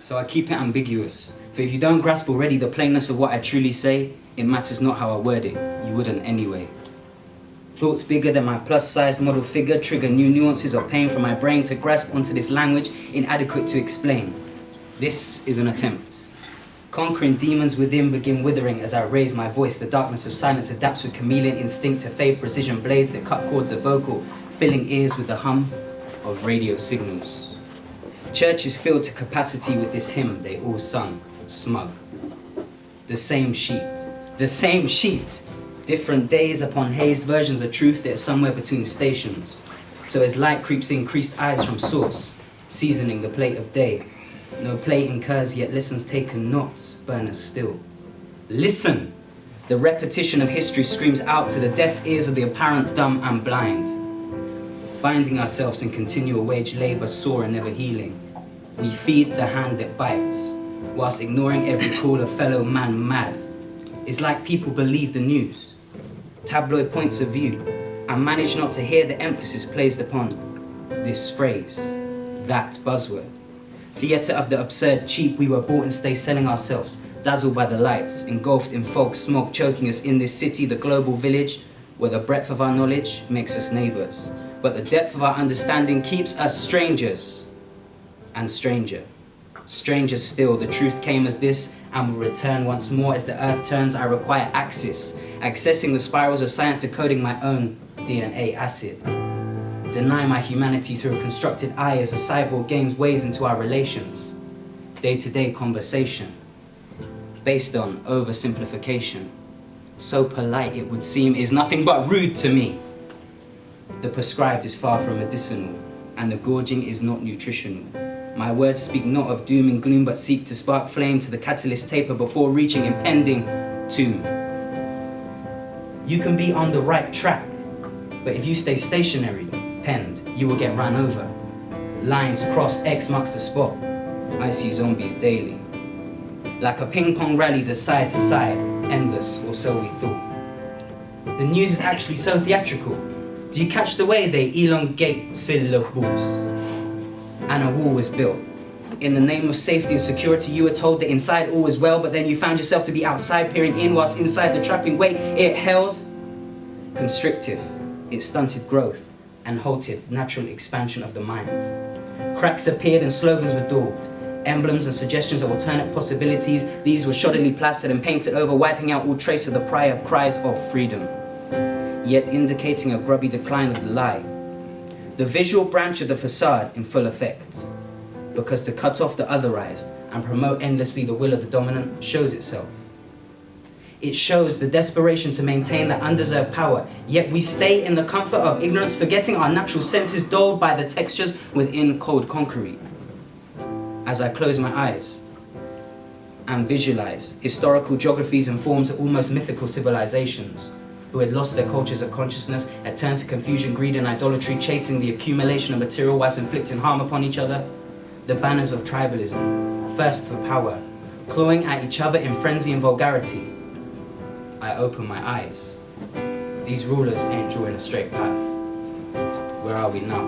So I keep it ambiguous. For if you don't grasp already the plainness of what I truly say, it matters not how I word it, you wouldn't anyway. Thoughts bigger than my plus-sized model figure trigger new nuances of pain from my brain to grasp onto this language inadequate to explain. This is an attempt. Conquering demons within begin withering as I raise my voice. The darkness of silence adapts with chameleon instinct to fade precision blades that cut chords of vocal, filling ears with the hum of radio signals. Churches filled to capacity with this hymn they all sung, smug. The same sheet. Different days upon hazed versions of truth that are somewhere between stations. So as light creeps in, creased eyes from source, seasoning the plate of day. No plate incurs, yet listens taken not, burners still. Listen! The repetition of history screams out to the deaf ears of the apparent dumb and blind. Finding ourselves in continual wage labor, sore and never healing. We feed the hand that bites, whilst ignoring every call of fellow man mad. It's like people believe the news, tabloid points of view, and manage not to hear the emphasis placed upon this phrase, that buzzword. Theatre of the absurd cheap, we were bought and stay selling ourselves, dazzled by the lights, engulfed in fog, smoke choking us in this city, the global village, where the breadth of our knowledge makes us neighbours, but the depth of our understanding keeps us strangers. And stranger. Stranger still, the truth came as this and will return once more as the earth turns. I require access, accessing the spirals of science, decoding my own DNA acid. Deny my humanity through a constructed eye as a cyborg gains ways into our relations. Day-to-day conversation, based on oversimplification. So polite it would seem is nothing but rude to me. The prescribed is far from medicinal, and the gorging is not nutritional. My words speak not of doom and gloom, but seek to spark flame to the catalyst taper before reaching impending tomb. You can be on the right track, but if you stay stationary, penned, you will get run over. Lines crossed, X marks the spot. I see zombies daily. Like a ping-pong rally, the side to side, endless, or so we thought. The news is actually so theatrical. Do you catch the way they elongate syllables? And a wall was built. In the name of safety and security, you were told that inside all was well, but then you found yourself to be outside peering in, whilst inside the trapping weight it held. Constrictive, it stunted growth and halted natural expansion of the mind. Cracks appeared and slogans were daubed. Emblems and suggestions of alternate possibilities, these were shoddily plastered and painted over, wiping out all trace of the prior cries of freedom, yet indicating a grubby decline of the lie. The visual branch of the facade in full effect, because to cut off the otherized and promote endlessly the will of the dominant shows itself. It shows the desperation to maintain that undeserved power, yet we stay in the comfort of ignorance, forgetting our natural senses dulled by the textures within cold concrete. As I close my eyes and visualize historical geographies and forms of almost mythical civilizations, who had lost their cultures of consciousness, had turned to confusion, greed and idolatry, chasing the accumulation of material whilst inflicting harm upon each other. The banners of tribalism, thirst for power, clawing at each other in frenzy and vulgarity. I open my eyes. These rulers ain't drawing a straight path. Where are we now?